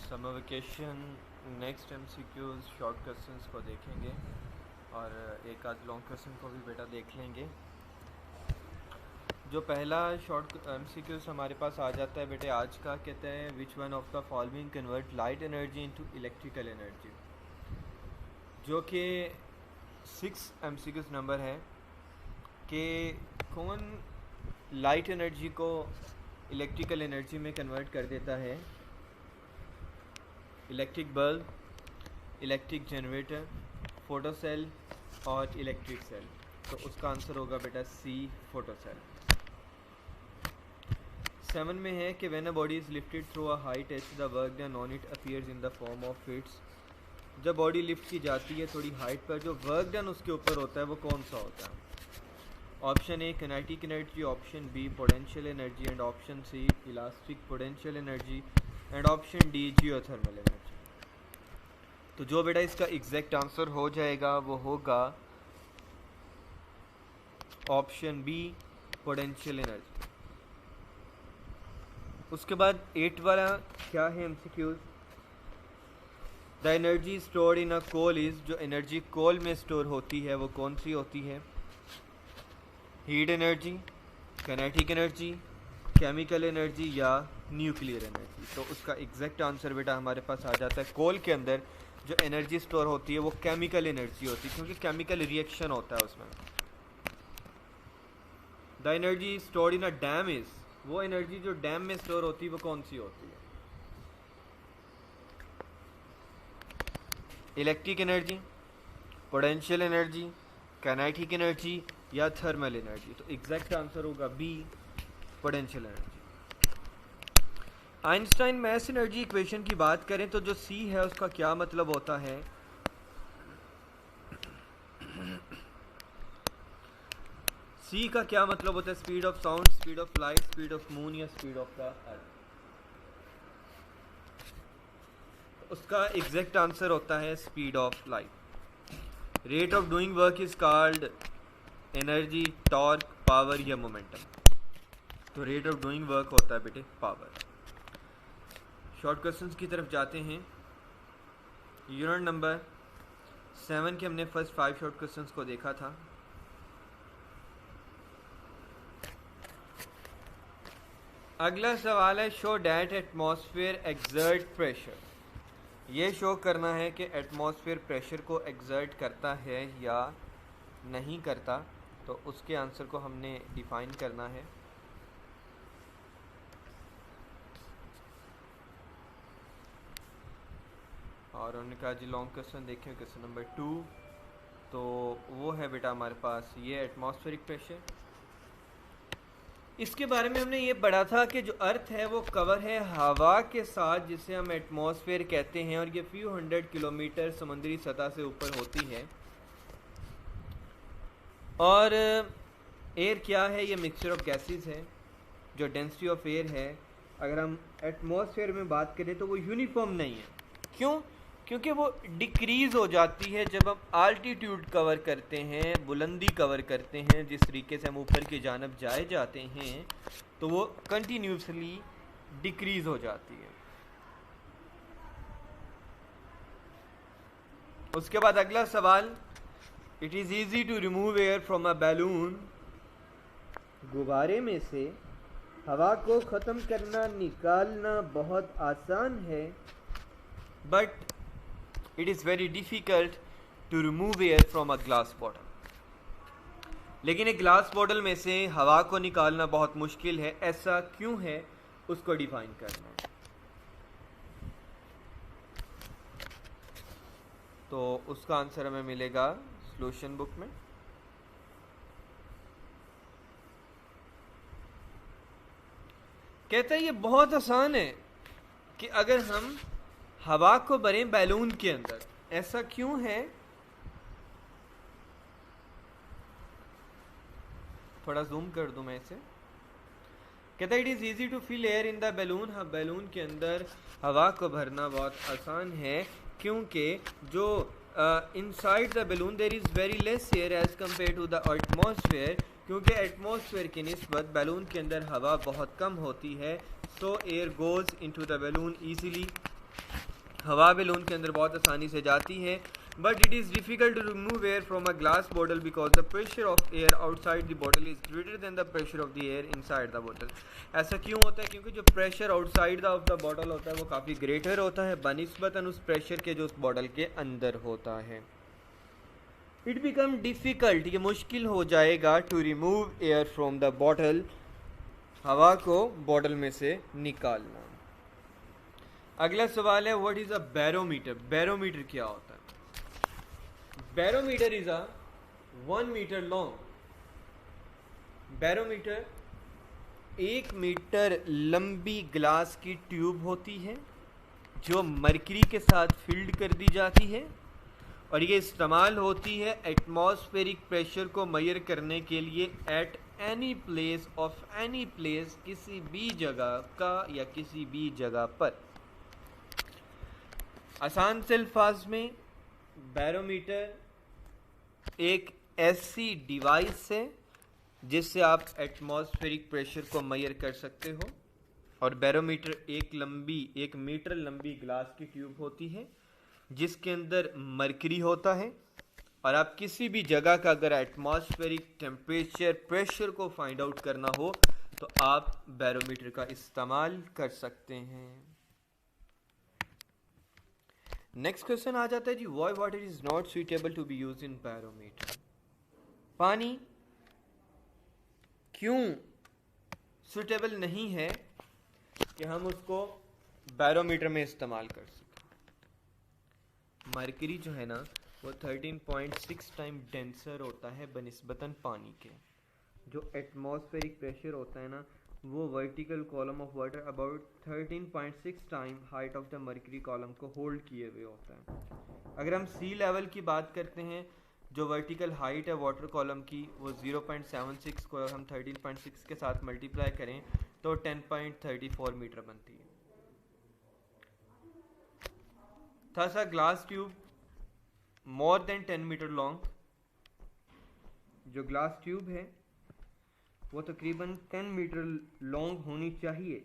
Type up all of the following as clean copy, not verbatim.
Summer vacation next MCQs short questions को देखेंगे और एक आध लॉन्ग क्वेश्चन को भी बेटा देख लेंगे। जो पहला शॉर्ट एमसीक्यूज हमारे पास आ जाता है बेटे आज का, कहते हैं which one of the following convert light energy into electrical energy, जो कि 6 एमसीक्यूज नंबर है कि कौन लाइट एनर्जी को इलेक्ट्रिकल एनर्जी में कन्वर्ट कर देता है। Electric bulb, electric generator, photo cell और इलेक्ट्रिक सेल। तो उसका आंसर होगा बेटा सी, फोटो सेल। 7 में है कि when a body is lifted through a height H the work done on it appears in the form of hits. जब body lift की जाती है थोड़ी हाइट पर, जो वर्क डन उसके ऊपर होता है वो कौन सा होता है? Option A kinetic energy, option B potential energy and option C elastic potential energy and option D geothermal energy. तो जो बेटा इसका एग्जैक्ट आंसर हो जाएगा वो होगा ऑप्शन बी पोटेंशियल एनर्जी। उसके बाद 8 वाला क्या है MCQs? The energy stored in a coal is, जो एनर्जी कोल में स्टोर होती है वो कौन सी होती है? Heat energy, kinetic energy, chemical energy या न्यूक्लियर एनर्जी। तो उसका एग्जैक्ट आंसर बेटा हमारे पास आ जाता है कोल के अंदर जो एनर्जी स्टोर होती है वो केमिकल एनर्जी होती है, क्योंकि केमिकल रिएक्शन होता है उसमें। The energy stored in a dam is, वो एनर्जी जो डैम में स्टोर होती है वो कौन सी होती है? Electric energy, potential energy, kinetic energy या थर्मल एनर्जी। तो एग्जैक्ट आंसर होगा B, potential energy. Einstein mass energy equation की बात करें तो जो सी है उसका क्या मतलब होता है? सी का क्या मतलब होता है? Speed of sound, speed of light, speed of moon या स्पीड ऑफ द अर्थ। उसका एग्जैक्ट आंसर होता है speed of light. Rate of doing work is called energy, torque, power या मोमेंटम। तो रेट ऑफ डूइंग वर्क होता है बेटे power. Short questions की तरफ जाते हैं। यूनिट नंबर 7 के हमने फर्स्ट 5 शॉर्ट क्वेश्चंस को देखा था। अगला सवाल है show that atmosphere exert pressure. ये शो करना है कि एटमॉस्फेयर प्रेशर को एक्सर्ट करता है या नहीं करता। तो उसके आंसर को हमने डिफाइन करना है। और उन्होंने कहा जी लॉन्ग क्वेश्चन देखें, क्वेश्चन नंबर 2। तो वो है बेटा हमारे पास ये एटमॉस्फेरिक प्रेशर। इसके बारे में हमने ये पढ़ा था कि जो अर्थ है वो कवर है हवा के साथ, जिसे हम एटमॉस्फेयर कहते हैं, और ये फ्यू 100 किलोमीटर समुद्री सतह से ऊपर होती है। और एयर क्या है? ये मिक्सचर ऑफ गैसेस है। जो डेंसिटी ऑफ एयर है, अगर हम एटमॉस्फेयर में बात करें तो वो यूनिफॉर्म नहीं है। क्यों? क्योंकि वो डिक्रीज़ हो जाती है जब हम आल्टीट्यूड कवर करते हैं, बुलंदी कवर करते हैं। जिस तरीके से हम ऊपर की जानब जाए जाते हैं तो वो कंटिन्यूसली डिक्रीज़ हो जाती है। उसके बाद अगला सवाल, it is easy to remove air from a balloon. गुब्बारे में से हवा को ख़त्म करना, निकालना बहुत आसान है, but it is very difficult to remove air from a glass bottle। लेकिन एक ग्लास बॉटल में से हवा को निकालना बहुत मुश्किल है। ऐसा क्यों है? उसको डिफाइन करना है। तो उसका आंसर हमें मिलेगा सॉल्यूशन बुक में। कहता है ये बहुत आसान है कि अगर हम हवा को भरें बैलून के अंदर। ऐसा क्यों है? थोड़ा जूम कर दूं मैं इसे। कहता है it is easy to fill air in the balloon. हाँ, बैलून के अंदर हवा को भरना बहुत आसान है, क्योंकि जो inside the balloon there is very less air as compare to the atmosphere. क्योंकि एटमॉस्फेयर की निस्बत बैलून के अंदर हवा बहुत कम होती है। So air goes into the balloon easily हवा बैलून के अंदर बहुत आसानी से जाती है, but it is difficult to remove air from a glass bottle because the pressure of air outside the bottle is greater than the pressure of the air inside the bottle. ऐसा क्यों होता है? क्योंकि जो pressure outside of the bottle होता है वो काफ़ी ग्रेटर होता है बनिस्बतन उस प्रेशर के जो उस बॉटल के अंदर होता है। इट बिकम डिफ़िकल्ट, ये मुश्किल हो जाएगा to remove air from the bottle, हवा को बॉटल में से निकालना। अगला सवाल है what is a barometer? Barometer क्या होता है? Barometer is a 1 metre long, barometer 1 metre लंबी ग्लास की ट्यूब होती है जो मरकरी के साथ फिल्ड कर दी जाती है और ये इस्तेमाल होती है एटमॉस्फेरिक प्रेशर को मेजर करने के लिए at any place of any place, किसी भी जगह का या किसी भी जगह पर। आसान से अल्फाज में बैरोमीटर एक ऐसी डिवाइस है जिससे आप एटमॉस्फेरिक प्रेशर को मेजर कर सकते हो, और बैरोमीटर एक मीटर लंबी ग्लास की ट्यूब होती है जिसके अंदर मरकरी होता है, और आप किसी भी जगह का अगर एटमॉस्फेरिक टेम्परेचर प्रेशर को फाइंड आउट करना हो तो आप बैरोमीटर का इस्तेमाल कर सकते हैं। नेक्स्ट क्वेश्चन आ जाता है जी, why water is not suitable to be used in barometer? पानी क्यों सुइटेबल नहीं है कि हम उसको बैरोमीटर में इस्तेमाल कर सकें? मरकरी जो है ना वो 13.6 टाइम डेंसर होता है बनिस्बतन पानी के। जो एटमॉस्फेरिक प्रेशर होता है ना वो vertical column of water about 13.6 time height of the mercury column को होल्ड किए हुए होता है। अगर हम सी लेवल की बात करते हैं, जो वर्टिकल हाइट है वाटर कॉलम की वो 0.76 को हम 13.6 के साथ मल्टीप्लाई करें तो 10.34 मीटर बनती है। था सा glass tube more than 10 metre long, जो ग्लास ट्यूब है वो तकरीबन 10 मीटर लॉन्ग होनी चाहिए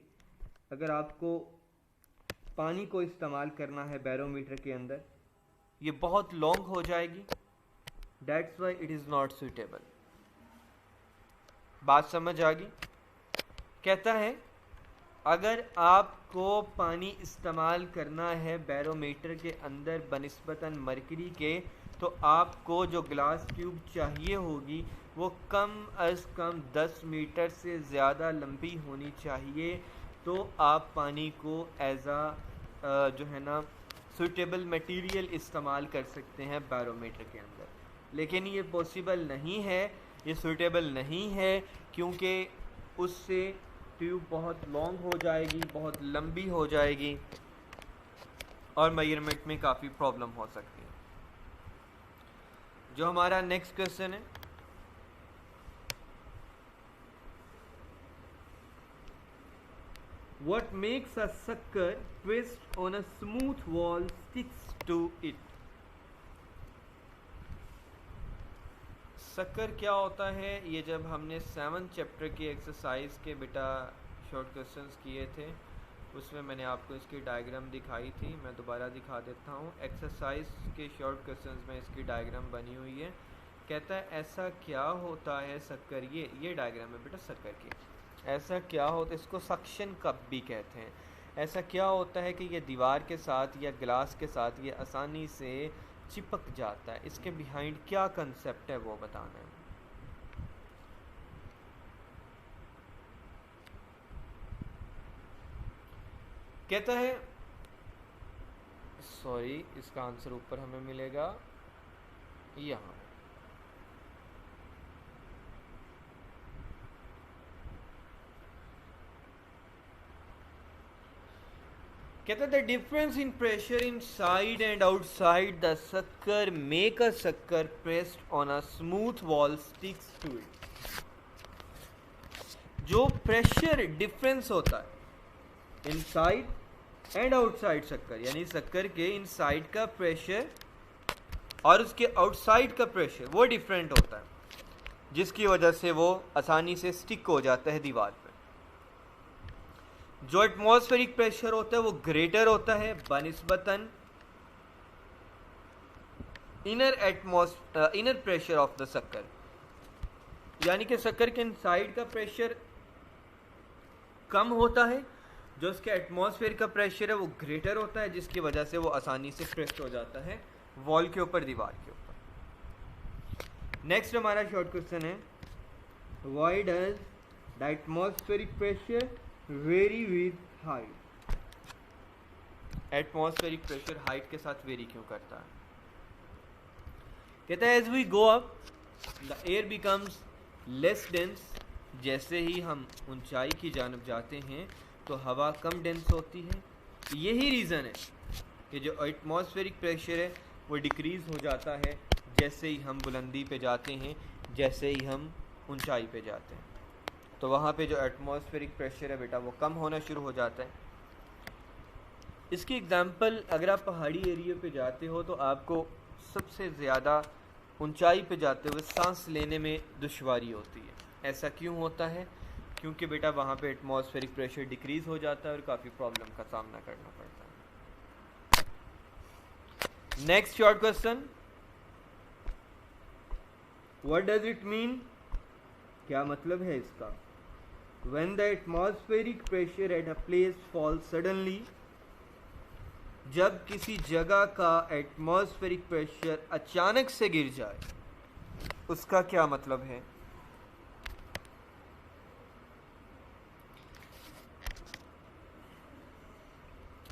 अगर आपको पानी को इस्तेमाल करना है बैरोमीटर के अंदर। ये बहुत लॉन्ग हो जाएगी, that's why it is not suitable. बात समझ आ गई? कहता है अगर आपको पानी इस्तेमाल करना है बैरोमीटर के अंदर बनिस्बतन मरकरी के, तो आपको जो ग्लास ट्यूब चाहिए होगी वो कम अज़ कम 10 मीटर से ज़्यादा लंबी होनी चाहिए, तो आप पानी को एज आ जो है ना सुइटेबल मटेरियल इस्तेमाल कर सकते हैं बैरोमीटर के अंदर। लेकिन ये पॉसिबल नहीं है, ये सुइटेबल नहीं है, क्योंकि उससे ट्यूब बहुत लॉन्ग हो जाएगी, बहुत लंबी हो जाएगी और मेजरमेंट में काफ़ी प्रॉब्लम हो सकती है। जो हमारा नेक्स्ट क्वेश्चन है, what makes a sucker twist on a smooth wall sticks to it? सक्कर क्या होता है? ये जब हमने 7th चैप्टर की एक्सरसाइज के बेटा शॉर्ट क्वेश्चंस किए थे उसमें मैंने आपको इसकी डायग्राम दिखाई थी, मैं दोबारा दिखा देता हूँ। एक्सरसाइज के शॉर्ट क्वेश्चंस में इसकी डायग्राम बनी हुई है। कहता है ऐसा क्या होता है सक्कर, ये डायग्राम है बेटा सक्कर की। ऐसा क्या होता है, इसको सक्शन कप भी कहते हैं। ऐसा क्या होता है कि ये दीवार के साथ या ग्लास के साथ ये आसानी से चिपक जाता है? इसके बिहाइंड क्या कंसेप्ट है वो बताना है। कहता है सॉरी, इसका आंसर ऊपर हमें मिलेगा यहाँ। कहता है the difference in pressure inside and outside the sucker make a sucker pressed on a smooth wall sticks to it. जो प्रेशर डिफरेंस होता है इनसाइड एंड आउटसाइड सक्कर, यानी सक्कर के इनसाइड का प्रेशर और उसके आउटसाइड का प्रेशर वो डिफरेंट होता है, जिसकी वजह से वो आसानी से स्टिक हो जाता है दीवार पर। जो एटमॉस्फेरिक प्रेशर होता है वो ग्रेटर होता है बनिस्बतन इनर प्रेशर ऑफ द शक्कर, यानी कि शक्कर के इनसाइड का प्रेशर कम होता है, जो उसके एटमॉस्फेयर का प्रेशर है वो ग्रेटर होता है, जिसकी वजह से वो आसानी से प्रेस हो जाता है वॉल के ऊपर, दीवार के ऊपर। नेक्स्ट हमारा शॉर्ट क्वेश्चन है, why does the atmospheric pressure vary with height? Atmospheric pressure height के साथ वेरी क्यों करता है? कहता है as we go up the air becomes less dense, जैसे ही हम ऊंचाई की जानब जाते हैं तो हवा कम डेंस होती है। यही रीज़न है कि जो एटमॉस्फेरिक प्रेशर है वो डिक्रीज़ हो जाता है जैसे ही हम बुलंदी पे जाते हैं, जैसे ही हम ऊंचाई पे जाते हैं, तो वहाँ पे जो एटमॉस्फेरिक प्रेशर है बेटा वो कम होना शुरू हो जाता है। इसकी एग्जांपल, अगर आप पहाड़ी एरिया पे जाते हो तो आपको सबसे ज़्यादा ऊंचाई पे जाते हुए सांस लेने में दुश्वारी होती है। ऐसा क्यों होता है? क्योंकि बेटा वहाँ पे एटमॉस्फेरिक प्रेशर डिक्रीज़ हो जाता है और काफ़ी प्रॉब्लम का सामना करना पड़ता है। Next short question, what does it mean? क्या मतलब है इसका? When the atmospheric pressure at a place fall suddenly, जब किसी जगह का एटमॉस्फेरिक प्रेशर अचानक से गिर जाए, उसका क्या मतलब है?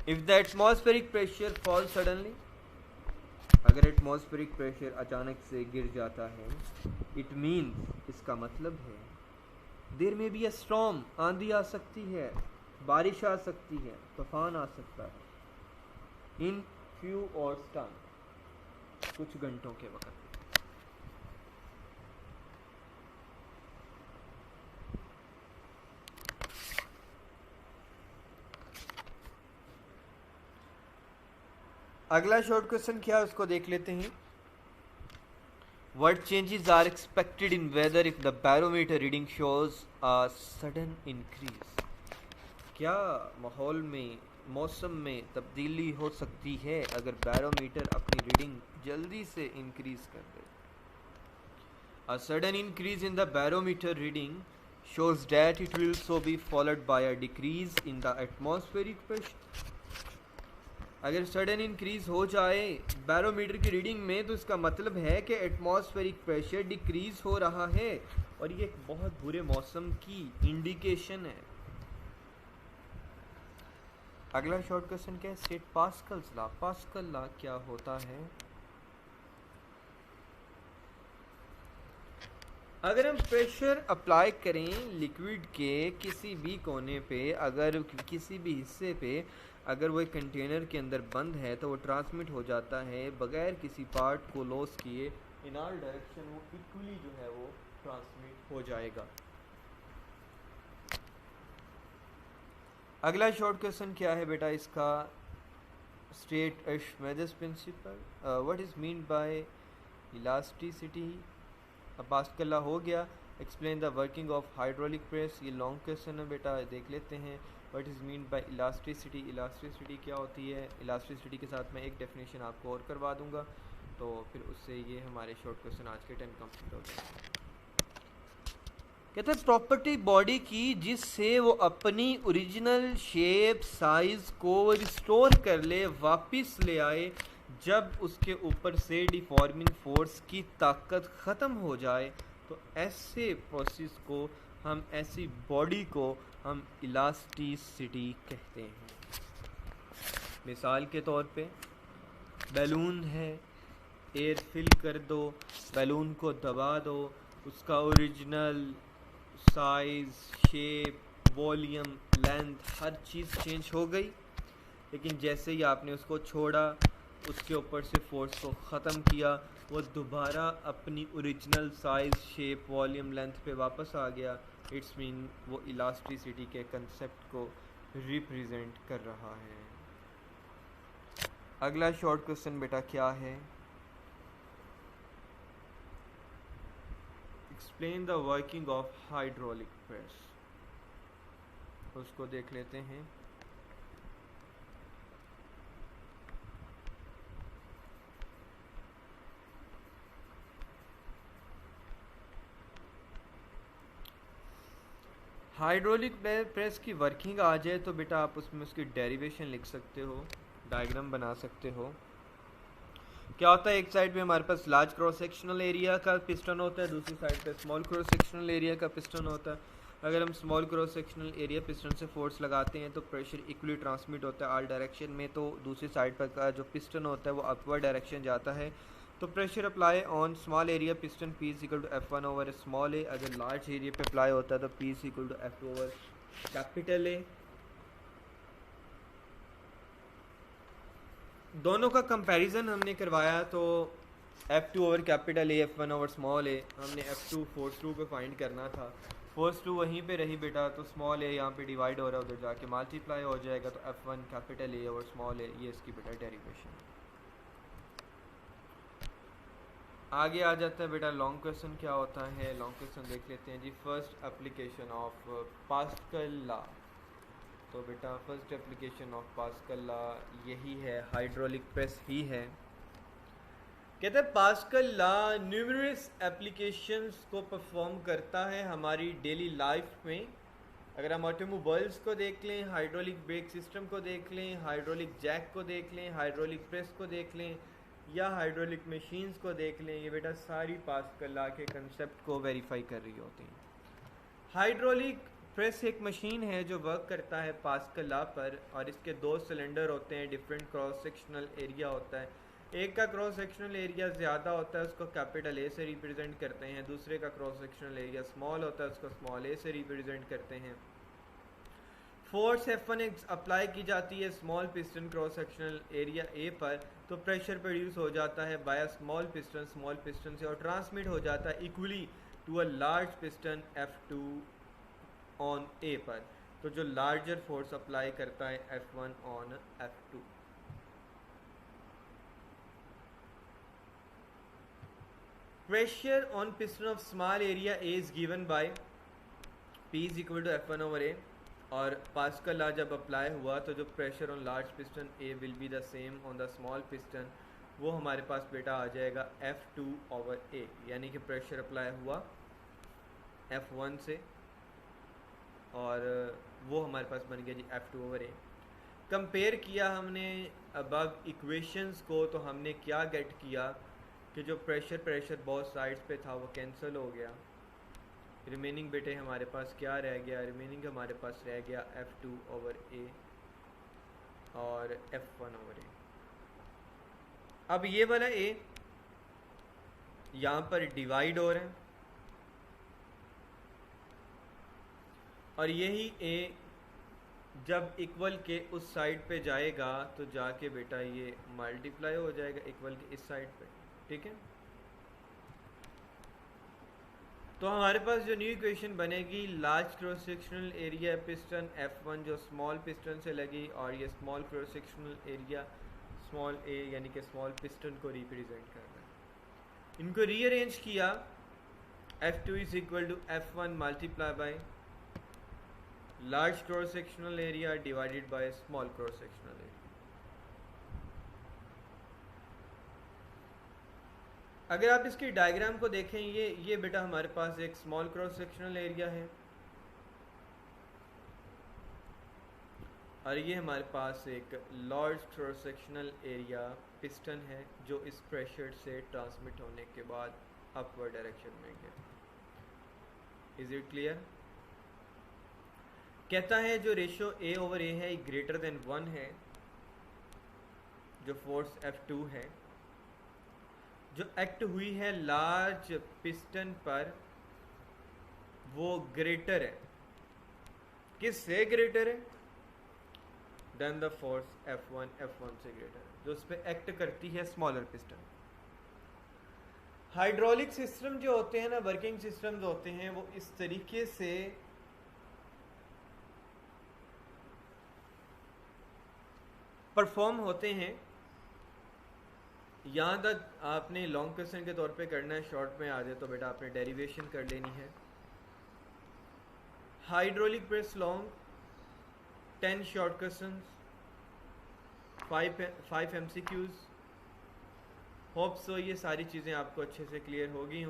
If the atmospheric pressure fall suddenly, अगर एटमॉस्फेरिक प्रेशर अचानक से गिर जाता है, इट मीन्स, इसका मतलब है, देयर में बी अ स्टॉर्म, आंधी आ सकती है, बारिश आ सकती है, तूफान आ सकता है, इन फ्यू आवर्स टाइम, कुछ घंटों के वक्त। अगला शॉर्ट क्वेश्चन क्या है उसको देख लेते हैं। What changes are expected in weather if the barometer reading shows a sudden increase? क्या माहौल में, मौसम में तब्दीली हो सकती है अगर बैरोमीटर अपनी रीडिंग जल्दी से इंक्रीज कर दे? A sudden increase in the barometer reading shows that it will also be followed by a decrease in the atmospheric pressure. अगर सडन इंक्रीज हो जाए बैरोमीटर की रीडिंग में तो इसका मतलब है कि एटमॉस्फेरिक प्रेशर डिक्रीज हो रहा है और ये एक बहुत बुरे मौसम की इंडिकेशन है। अगला शॉर्ट क्वेश्चन क्या है, state Pascal's law. Pascal law क्या होता है? अगर हम प्रेशर अप्लाई करें लिक्विड के किसी भी कोने पे, अगर किसी भी हिस्से पे, अगर वो एक कंटेनर के अंदर बंद है तो वो ट्रांसमिट हो जाता है बगैर किसी पार्ट को लॉस किए, इन ऑल डायरेक्शन वो इक्वली जो है वो ट्रांसमिट हो जाएगा। अगला शॉर्ट क्वेश्चन क्या है बेटा इसका, state Archimedes principal. What is mean by elasticity? अब पास्कल लॉ हो गया। Explain the working of hydraulic press, ये लॉन्ग क्वेश्चन है बेटा, देख लेते हैं। What is mean by elasticity? Elasticity क्या होती है? इलास्टिसिटी के साथ मैं एक डेफिनेशन आपको और करवा दूंगा, तो फिर उससे ये हमारे शॉर्ट क्वेश्चन आज के 10 कंप्लीट हो जाएंगे। कहते हैं प्रॉपर्टी बॉडी की जिससे वो अपनी ओरिजिनल शेप साइज को रिस्टोर कर ले, वापस ले आए, जब उसके ऊपर से डिफॉर्मिंग फोर्स की ताकत ख़त्म हो जाए, तो ऐसे प्रोसेस को हम, ऐसी बॉडी को हम इलास्टिसिटी कहते हैं। मिसाल के तौर पे बैलून है, एयर फिल कर दो, बैलून को दबा दो, उसका original size, shape, volume, length, हर चीज़ चेंज हो गई, लेकिन जैसे ही आपने उसको छोड़ा, उसके ऊपर से फोर्स को ख़त्म किया, वो दोबारा अपनी original size, shape, volume, length पे वापस आ गया। इट्स मीन वो इलास्टिसिटी के कंसेप्ट को रिप्रेजेंट कर रहा है। अगला शॉर्ट क्वेश्चन बेटा क्या है, explain the working of hydraulic press. उसको देख लेते हैं। हाइड्रोलिक प्रेस की वर्किंग आ जाए तो बेटा आप उसमें उसकी डेरिवेशन लिख सकते हो, डायग्राम बना सकते हो। क्या होता है, एक साइड पे हमारे पास लार्ज क्रॉस सेक्शनल एरिया का पिस्टन होता है, दूसरी साइड पे स्मॉल क्रॉस सेक्शनल एरिया का पिस्टन होता है। अगर हम small cross sectional area piston से फोर्स लगाते हैं तो प्रेशर इक्वली ट्रांसमिट होता है ऑल डायरेक्शन में, तो दूसरी साइड पर का जो पिस्टन होता है वो अपवर्ड डायरेक्शन जाता है। तो pressure apply on small area piston P is equal to F1 over small A. अगर लार्ज एरिया पे अप्लाई होता है तो P is equal to F2 over capital A. दोनों का कंपैरिजन हमने करवाया तो F2 over capital A, F1 over small A, हमने F2 फोर्स 2 पे फाइंड करना था। फोर्स 2 वहीं पे रही बेटा, तो स्मॉल ए यहाँ पे डिवाइड हो रहा है, उधर जाके मल्टीप्लाई हो जाएगा, तो F1 capital A over small A, ये इसकी बेटा डेरिवेशन। आगे आ जाता है बेटा लॉन्ग क्वेश्चन क्या होता है। लॉन्ग क्वेश्चन देख लेते हैं जी। First application of Pascal law. तो बेटा first application of Pascal law यही है, हाइड्रोलिक प्रेस ही है। कहते हैं पास्कल लॉ न्यूमरस एप्लीकेशंस को परफॉर्म करता है हमारी डेली लाइफ में। अगर हम ऑटोमोबाइल्स को देख लें, हाइड्रोलिक ब्रेक सिस्टम को देख लें, हाइड्रोलिक जैक को देख लें, हाइड्रोलिक प्रेस को देख लें, या हाइड्रोलिक मशीन्स को देख लें, ये बेटा सारी पास्कल लॉ के कंसेप्ट को वेरीफाई कर रही होती हैं। हाइड्रोलिक प्रेस एक मशीन है जो वर्क करता है पास्कल लॉ पर, और इसके दो सिलेंडर होते हैं, डिफरेंट क्रॉस सेक्शनल एरिया होता है। एक का क्रॉस सेक्शनल एरिया ज़्यादा होता है, उसको कैपिटल ए से रिप्रेजेंट करते हैं। दूसरे का क्रॉस सेक्शनल एरिया स्मॉल होता है, उसको स्मॉल ए से रिप्रेजेंट करते हैं। फोर्स F1 अप्लाई की जाती है small piston cross sectional area A पर, तो प्रेशर प्रोड्यूस हो जाता है बाय स्मॉल पिस्टन से, और ट्रांसमिट हो जाता है equally to a large piston F2 on A पर। तो जो लार्जर फोर्स अप्लाई करता है F1 on F2। Pressure on piston of small area A is given by P is equal to F1 over A, और Pascal law जब apply हुआ तो जो pressure on large piston A will be the same on the small piston, वो हमारे पास बेटा आ जाएगा F2 over ए, यानी कि प्रेशर अप्लाई हुआ F1 से और वो हमारे पास बन गया जी F2 ओवर ए। कंपेयर किया हमने अबव इक्वेशंस को, तो हमने क्या गेट किया कि जो प्रेशर बहुत साइड्स पे था वो कैंसिल हो गया। रिमेनिंग बेटे हमारे पास क्या रह गया, रिमेनिंग हमारे पास रह गया F2 ओवर ए और F1 ओवर ए। अब ये वाला ए यहाँ पर डिवाइड हो रहा है, और यही ए जब इक्वल के उस साइड पे जाएगा तो जाके बेटा ये मल्टीप्लाई हो जाएगा इक्वल के इस साइड पे, ठीक है। तो हमारे पास जो न्यू इक्वेशन बनेगी, large cross sectional area piston F1 जो स्मॉल पिस्टन से लगी, और ये small cross sectional area small A यानी कि स्मॉल पिस्टन को रिप्रेजेंट कर रहा है। इनको रीअरेंज किया, F2 is equal to F1 multiply by large cross sectional area divided by small cross sectional area. अगर आप इसकी डायग्राम को देखें, ये बेटा हमारे पास एक स्मॉल क्रॉस सेक्शनल एरिया है, और ये हमारे पास एक large cross sectional area piston है जो इस प्रेशर से ट्रांसमिट होने के बाद अपवर्ड डायरेक्शन में गया। Is it clear? कहता है जो रेशो A ओवर A है ग्रेटर देन 1 है, जो फोर्स F2 है जो एक्ट हुई है लार्ज पिस्टन पर, वो ग्रेटर है, किससे ग्रेटर है? देन द फोर्स F1 से ग्रेटर है, जो उस पर एक्ट करती है स्मॉलर पिस्टन। हाइड्रोलिक सिस्टम जो होते हैं ना, वर्किंग सिस्टम जो होते हैं, वो इस तरीके से परफॉर्म होते हैं। यहाँ तक आपने लॉन्ग क्वेश्चन के तौर पे करना है, शॉर्ट में आ जाए तो बेटा आपने डेरिवेशन कर लेनी है। Hydraulic press long 10 short questions, 5 MCQs। Hope so ये सारी चीज़ें आपको अच्छे से क्लियर होगी।